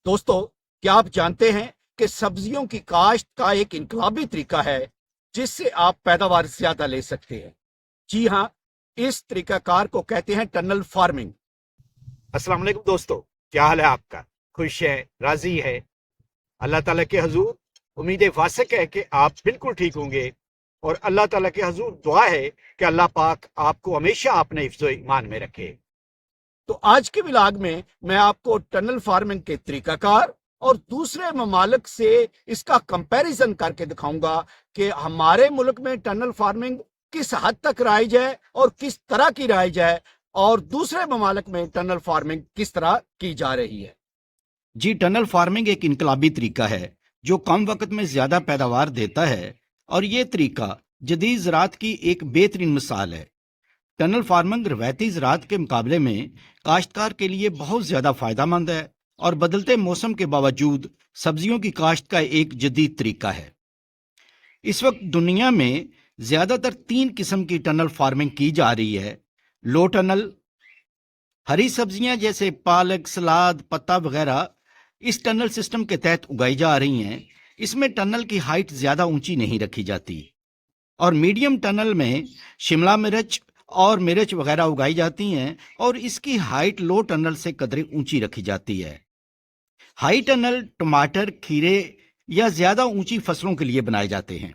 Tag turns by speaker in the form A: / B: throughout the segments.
A: दोस्तों, क्या आप जानते हैं कि सब्जियों की काश्त का एक इनकलाबी तरीका है जिससे आप पैदावार ज्यादा ले सकते हैं। जी हाँ, इस तरीकाकार को कहते हैं टनल फार्मिंग। अस्सलाम वालेकुम दोस्तों, क्या हाल है आपका? खुश है, राजी है? अल्लाह ताला के हजूर उम्मीद वासिक है कि आप बिल्कुल ठीक होंगे, और अल्लाह ताला के हजूर दुआ है कि अल्लाह पाक आपको हमेशा अपने हिफ्ज़ो ईमान में रखे। तो आज के व्लॉग में मैं आपको टनल फार्मिंग के तरीकाकार और दूसरे ममालिक से इसका कंपैरिजन करके दिखाऊंगा कि हमारे मुल्क में टनल फार्मिंग किस हद तक राइज है और किस तरह की राइज है, और दूसरे ममालिक में टनल फार्मिंग किस तरह की जा रही है।
B: जी, टनल फार्मिंग एक इनकलाबी तरीका है जो कम वक्त में ज्यादा पैदावार देता है, और ये तरीका जदीद ज़राअत की एक बेहतरीन मिसाल है। टनल फार्मिंग रवायती ज़राअत के मुकाबले में काश्तकार के लिए बहुत ज्यादा फायदेमंद है और बदलते मौसम के बावजूद सब्जियों की काश्त का एक जदीद तरीका है। इस वक्त दुनिया में ज्यादातर 3 किस्म की टनल फार्मिंग की जा रही है। लो टनल, हरी सब्जियां जैसे पालक, सलाद, पत्ता वगैरह इस टनल सिस्टम के तहत उगाई जा रही हैं। इसमें टनल की हाइट ज्यादा ऊंची नहीं रखी जाती। और मीडियम टनल में शिमला मिर्च और मिर्च वगैरह उगाई जाती हैं, और इसकी हाइट लो टनल से कदरे ऊंची रखी जाती है। हाई टनल टमाटर, खीरे या ज्यादा ऊंची फसलों के लिए बनाए जाते हैं।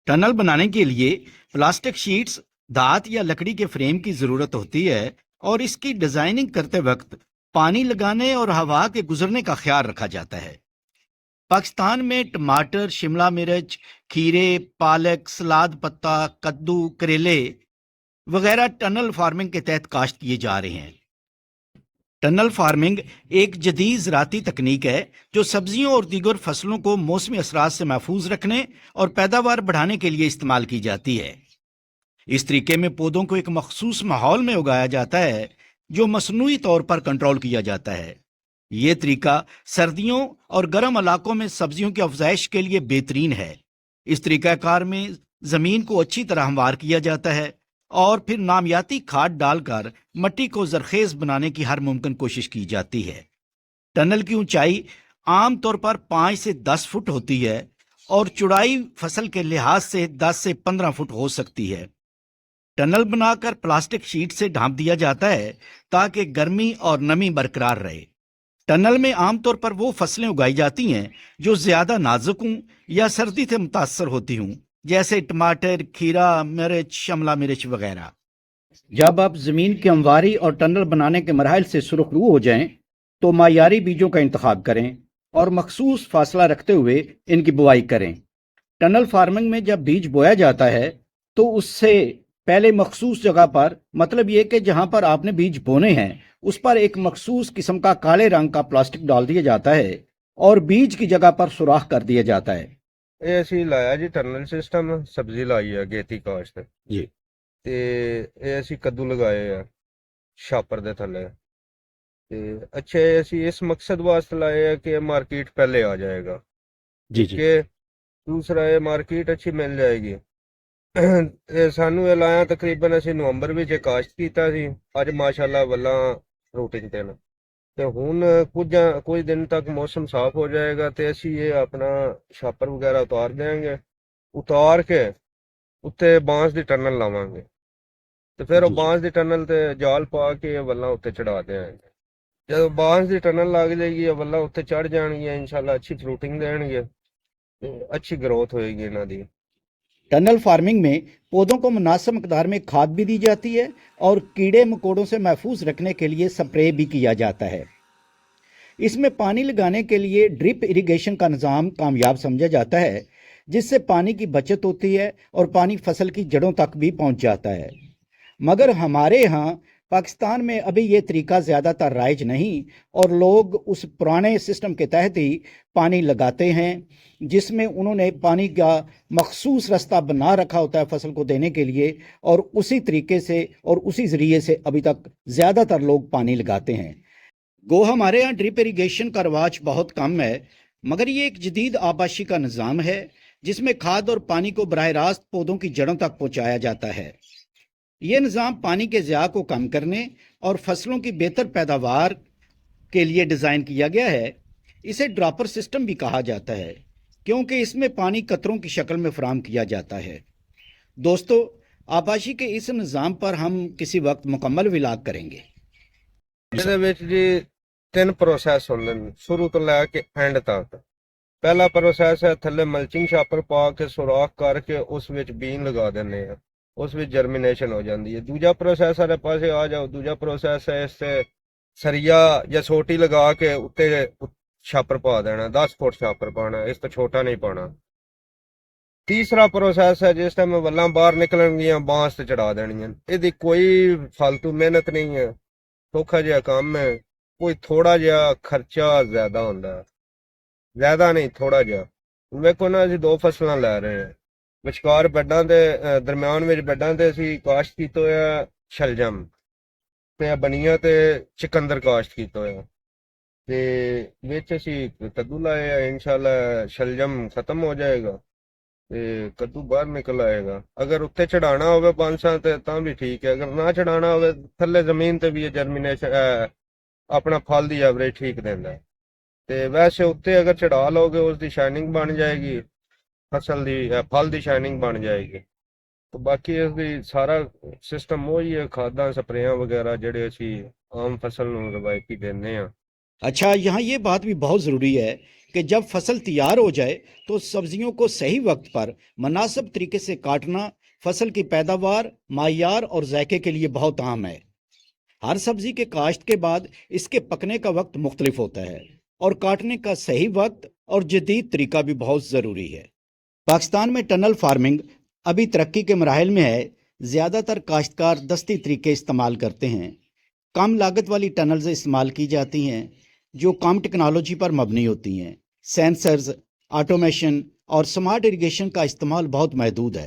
B: टनल बनाने के लिए प्लास्टिक शीट्स, दांत या लकड़ी के फ्रेम की जरूरत होती है, और इसकी डिजाइनिंग करते वक्त पानी लगाने और हवा के गुजरने का ख्याल रखा जाता है। पाकिस्तान में टमाटर, शिमला मिर्च, खीरे, पालक, सलाद पत्ता, कद्दू, करेले वगैरह टनल फार्मिंग के तहत काश्त किए जा रहे हैं। टनल फार्मिंग एक जदीद ज़राती तकनीक है जो सब्जियों और दीगर फसलों को मौसमी असरात से महफूज रखने और पैदावार बढ़ाने के लिए इस्तेमाल की जाती है। इस तरीके में पौधों को एक मखसूस माहौल में उगाया जाता है जो मसनूई तौर पर कंट्रोल किया जाता है। ये तरीका सर्दियों और गर्म इलाकों में सब्जियों की अफजाइश के लिए बेहतरीन है। इस तरीकाकार में जमीन को अच्छी तरह हमवार किया जाता है और फिर नामियाती खाद डालकर मट्टी को जरखेज बनाने की हर मुमकिन कोशिश की जाती है। टनल की ऊंचाई आमतौर पर 5 से 10 फुट होती है, और चौड़ाई फसल के लिहाज से 10 से 15 फुट हो सकती है। टनल बनाकर प्लास्टिक शीट से ढांप दिया जाता है ताकि गर्मी और नमी बरकरार रहे। टनल में आमतौर पर वो फसलें उगाई जाती हैं जो ज्यादा नाजुक हों या सर्दी से मुतासर होती हों, जैसे टमाटर, खीरा, मिर्च, शिमला मिर्च वगैरह। जब आप जमीन की हमवारी और टनल बनाने के मराहल से सुरखरू हो जाएं, तो मायारी बीजों का इंतखाब करें और मखसूस फासला रखते हुए इनकी बुआई करें। टनल फार्मिंग में जब बीज बोया जाता है तो उससे पहले मखसूस जगह पर, मतलब ये कि जहां पर आपने बीज बोने हैं उस पर एक मखसूस किस्म का काले रंग का प्लास्टिक डाल दिया जाता है और बीज की जगह पर सुराख कर दिया जाता है।
C: ਇਹ ਅਸੀਂ ਲਾਇਆ ਜੀ ਟਨਲ ਸਿਸਟਮ, ਸਬਜ਼ੀ ਲਾਈ ਆ ਗੇਤੀ ਕਾਸ਼ਤ
B: ਜੀ।
C: ਤੇ ਇਹ ਅਸੀਂ ਕੱਦੂ ਲਗਾਏ ਆ ਛਾਪਰ ਦੇ ਥੱਲੇ। ਤੇ ਅੱਛਾ, ਇਹ ਅਸੀਂ ਇਸ ਮਕਸਦ ਵਾਸਤੇ ਲਾਏ ਆ ਕਿ ਮਾਰਕੀਟ ਪਹਿਲੇ ਆ ਜਾਏਗਾ,
B: ਜੀ ਜੀ।
C: ਕਿ ਦੂਸਰਾ ਇਹ ਮਾਰਕੀਟ ਅੱਛੀ ਮਿਲ ਜਾਏਗੀ। ਇਹ ਸਾਨੂੰ ਇਹ ਲਾਇਆ ਤਕਰੀਬਨ ਅਸੀਂ ਨਵੰਬਰ ਵਿੱਚ ਇਹ ਕਾਸ਼ਤ ਕੀਤਾ ਸੀ। ਅੱਜ ਮਾਸ਼ਾਅੱਲਾ ਵੱਲਾਂ ਰੂਟਿੰਗ ਤੇ ਨੇ, ਤੇ ਹੁਣ ਕੁਝ ਦਿਨ ਤੱਕ ਮੌਸਮ ਸਾਫ਼ ਹੋ ਜਾਏਗਾ ਤੇ ਅਸੀਂ ਇਹ ਆਪਣਾ ਛਾਪਰ ਵਗੈਰਾ ਉਤਾਰ ਦੇਵਾਂਗੇ। ਉਤਾਰ ਕੇ ਉੱਤੇ ਬਾਂਸ ਦੀ ਟਨਲ ਲਾਵਾਂਗੇ, ਤੇ ਫਿਰ ਉਹ ਬਾਂਸ ਦੀ ਟਨਲ ਤੇ ਜਾਲ ਪਾ ਕੇ ਇਹ ਵੱਲਾਂ ਉੱਤੇ ਚੜਾ ਦੇਵਾਂਗੇ। ਜਦੋਂ ਬਾਂਸ ਦੀ ਟਨਲ ਲੱਗ ਜਾਏਗੀ ਇਹ ਵੱਲਾਂ ਉੱਤੇ ਚੜ ਜਾਣਗੀਆਂ, ਇਨਸ਼ਾਅੱਲਾ ਅੱਛੀ ਫਰੂਟਿੰਗ ਦੇਣਗੇ ਤੇ ਅੱਛੀ ग्रोथ होएगी ਇਹਨਾਂ ਦੀ।
B: टनल फार्मिंग में पौधों को मुनासिब मकदार में खाद भी दी जाती है और कीड़े मकोड़ों से महफूज रखने के लिए स्प्रे भी किया जाता है। इसमें पानी लगाने के लिए ड्रिप इरिगेशन का निज़ाम कामयाब समझा जाता है, जिससे पानी की बचत होती है और पानी फसल की जड़ों तक भी पहुंच जाता है। मगर हमारे यहाँ पाकिस्तान में अभी ये तरीका ज़्यादातर राइज नहीं, और लोग उस पुराने सिस्टम के तहत ही पानी लगाते हैं जिसमें उन्होंने पानी का मखसूस रास्ता बना रखा होता है फसल को देने के लिए, और उसी तरीके से और उसी ज़रिए से अभी तक ज़्यादातर लोग पानी लगाते हैं। गो हमारे यहाँ ड्रिप इरिगेशन का रवाज बहुत कम है, मगर ये एक जदीद आबाशी का निज़ाम है जिसमें खाद और पानी को बराह रास्त पौधों की जड़ों तक पहुँचाया जाता है। ये निज़ाम पानी के ज़िया को कम करने और फसलों की बेहतर पैदावार के लिए डिज़ाइन किया गया है। इसे ड्रॉपर सिस्टम भी कहा जाता है क्योंकि इसमें पानी कतरों की शक्ल में फराहम किया जाता है। दोस्तों, आबाशी के इस निज़ाम पर हम किसी वक्त मुकम्मल विलाग करेंगे।
C: ਇਹਦੇ ਵਿੱਚ ਜੀ 3 ਪ੍ਰੋਸੈਸ ਹੁੰਦੇ ਨੇ ਸ਼ੁਰੂ ਤੋਂ ਲੈ ਕੇ ਐਂਡ ਤੱਕ। ਪਹਿਲਾ ਪ੍ਰੋਸੈਸ ਹੈ ਥੱਲੇ ਮਲਚਿੰਗ ਛਾਪਰ ਪਾ ਕੇ ਸੁਰਾਖ ਕਰਕੇ ਉਸ ਵਿੱਚ ਬੀਨ ਲਗਾ ਦਿੰਦੇ ਆ, ਉਸ ਵਿੱਚ ਜਰਮੀਨੇਸ਼ਨ ਹੋ ਜਾਂਦੀ ਹੈ। ਦੂਜਾ ਪ੍ਰੋਸੈਸ ਵਾਲੇ ਪਾਸੇ ਆ ਜਾਓ, ਦੂਜਾ ਪ੍ਰੋਸੈਸ ਹੈ ਇਸ ਤੇ ਸਰੀਆ ਜਾਂ ਸੋਟੀ ਲਗਾ ਕੇ ਉੱਤੇ ਛਾਪਰ ਪਾ ਦੇਣਾ, 10 ਫੁੱਟ ਛਾਪਰ ਪਾਣਾ, ਇਸ ਤੋਂ ਛੋਟਾ ਨਹੀਂ ਪਾਣਾ। ਤੀਸਰਾ ਪ੍ਰੋਸੈਸ ਹੈ ਜਿਸ ਟਾਈਮ ਵੱਲਾਂ ਬਾਹਰ ਨਿਕਲਣਗੀਆਂ ਬਾਂਸ ਤੇ ਚੜਾ ਦੇਣੀਆਂ। ਇਹਦੀ ਕੋਈ ਫालतू ਮਿਹਨਤ ਨਹੀਂ ਹੈ, ਸੌਖਾ ਜਿਹਾ ਕੰਮ ਹੈ। ਕੋਈ ਥੋੜਾ ਜਿਹਾ ਖਰਚਾ ਜ਼ਿਆਦਾ ਹੁੰਦਾ ਹੈ, ਜ਼ਿਆਦਾ ਨਹੀਂ ਥੋੜਾ ਜਿਹਾ। ਵੇਖੋ ਨਾ, ਅਸੀਂ 2 ਫਸਲਾਂ ਲੈ ਰਹੇ ਹਾਂ, ਵਿਚਕਾਰ ਬੈੱਡਾਂ ਦੇ ਦਰਮਿਆਨ ਵਿੱਚ ਬੈੱਡਾਂ ਤੇ ਅਸੀਂ ਕਾਸ਼ਤ ਕੀਤਾ ਹੋਇਆ ਸ਼ਲਜਮ ਤੇ ਬਨੀਆਂ ਤੇ ਚਿਕੰਦਰ ਕਾਸ਼ਤ ਕੀਤਾ ਹੋਇਆ, ਤੇ ਵਿੱਚ ਅਸੀਂ ਕੱਦੂ ਲਾਏ ਆ। ਇਨਸ਼ਾਅੱਲਾ ਸ਼ਲਜਮ ਖਤਮ ਹੋ ਜਾਏਗਾ ਤੇ ਕੱਦੂ ਬਾਹਰ ਨਿਕਲ ਆਏਗਾ। ਅਗਰ ਉੱਤੇ ਚੜਾਣਾ ਹੋਵੇ ਬਾਂਸਾਂ ਤੇ ਤਾਂ ਵੀ ਠੀਕ ਹੈ, ਅਗਰ ਨਾ ਚੜਾਣਾ ਹੋਵੇ ਥੱਲੇ ਜ਼ਮੀਨ ਤੇ ਵੀ ਇਹ ਜਰਮੀਨੇਸ਼ਨ ਆਪਣਾ ਫਲ ਦੀ ਐਵਰੇਜ ਠੀਕ ਦਿੰਦਾ ਹੈ। ਤੇ ਵੈਸੇ ਉੱਤੇ ਅਗਰ ਚੜਾ ਲਓਗੇ ਉਸ ਦੀ ਸ਼ਾਈਨਿੰਗ ਬਣ ਜਾਏਗੀ, ਫਸਲ ਦੀ ਫਲ ਦੀ ਸ਼ਾਈਨਿੰਗ ਬਣ ਜਾਏਗੀ। ਤੇ ਬਾਕੀ ਇਸ ਦੀ ਸਾਰਾ ਸਿਸਟਮ ਉਹੀ ਹੈ, ਖਾਦਾਂ ਸਪਰੇਆਂ ਵਗੈरह ਜਿਹੜੇ ਅਸੀਂ ਆਮ ਫਸਲ ਨੂੰ ਰਵਾਇਤੀ ਦਿੰਦੇ ਹਾਂ।
B: अच्छा, यहाँ ये बात भी बहुत ज़रूरी है कि जब फसल तैयार हो जाए तो सब्जियों को सही वक्त पर मुनासिब तरीके से काटना फसल की पैदावार, मायार और जायके के लिए बहुत अहम है। हर सब्जी के काश्त के बाद इसके पकने का वक्त मुख्तलिफ होता है और काटने का सही वक्त और जदीद तरीका भी बहुत ज़रूरी है। पाकिस्तान में टनल फार्मिंग अभी तरक्की के मराहिल में है। ज़्यादातर काश्तकार दस्ती तरीके इस्तेमाल करते हैं। कम लागत वाली टनल्स इस्तेमाल की जाती हैं जो कम टेक्नोलॉजी पर मबनी होती हैं। सेंसर्स, ऑटोमेशन और स्मार्ट इरिगेशन का इस्तेमाल बहुत महदूद है।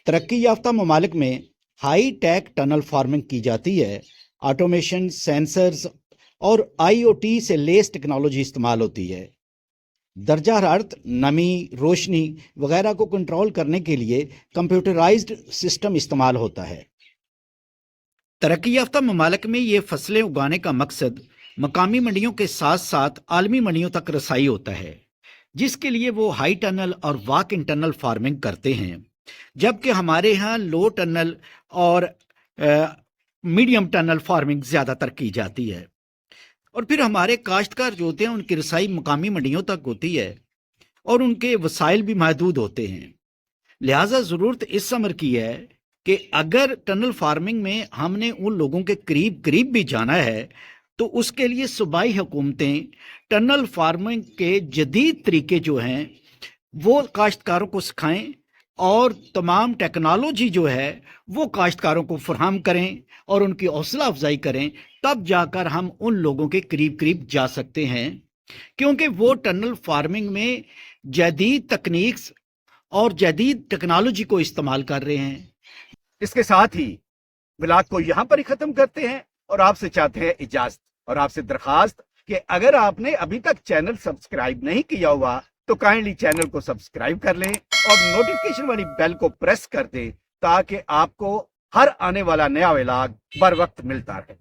B: तरक्की याफ्ता ममालिक में हाई टेक टनल फार्मिंग की जाती है। ऑटोमेशन, सेंसर्स और IoT से लेस टेक्नोलॉजी इस्तेमाल होती है। दर्जा हरारत, नमी, रोशनी वगैरह को कंट्रोल करने के लिए कंप्यूटराइज्ड सिस्टम इस्तेमाल होता है। तरक्की याफ्ता ममालिक में ये फसलें उगाने का मकसद मकामी मंडियों के साथ साथ आलमी मंडियों तक रसाई होता है, जिसके लिए वो हाई टनल और वाक इन टनल फार्मिंग करते हैं, जबकि हमारे यहाँ लो टनल और मीडियम टनल फार्मिंग ज़्यादातर की जाती है। और फिर हमारे काश्तकार जो होते हैं उनकी रसाई मकामी मंडियों तक होती है और उनके वसाइल भी महदूद होते हैं। लिहाजा ज़रूरत इस अमर की है कि अगर टनल फार्मिंग में हमने उन लोगों के करीब करीब भी जाना है तो उसके लिए सूबाई हुकूमतें टनल फार्मिंग के जदीद तरीके जो हैं वो काश्तकारों को सिखाएं और तमाम टेक्नोलॉजी जो है वो काश्तकारों को फराहम करें और उनकी हौसला अफजाई करें। तब जाकर हम उन लोगों के करीब करीब जा सकते हैं, क्योंकि वो टनल फार्मिंग में जदीद तकनीक्स और जदीद टेक्नोलॉजी को इस्तेमाल कर रहे हैं।
A: इसके साथ ही व्लॉग को यहाँ पर ही खत्म करते हैं और आपसे चाहते हैं इजाजत, और आपसे दरखास्त कि अगर आपने अभी तक चैनल सब्सक्राइब नहीं किया हुआ तो काइंडली चैनल को सब्सक्राइब कर लें और नोटिफिकेशन वाली बेल को प्रेस कर दें ताकि आपको हर आने वाला नया व्लॉग बर वक्त मिलता रहे।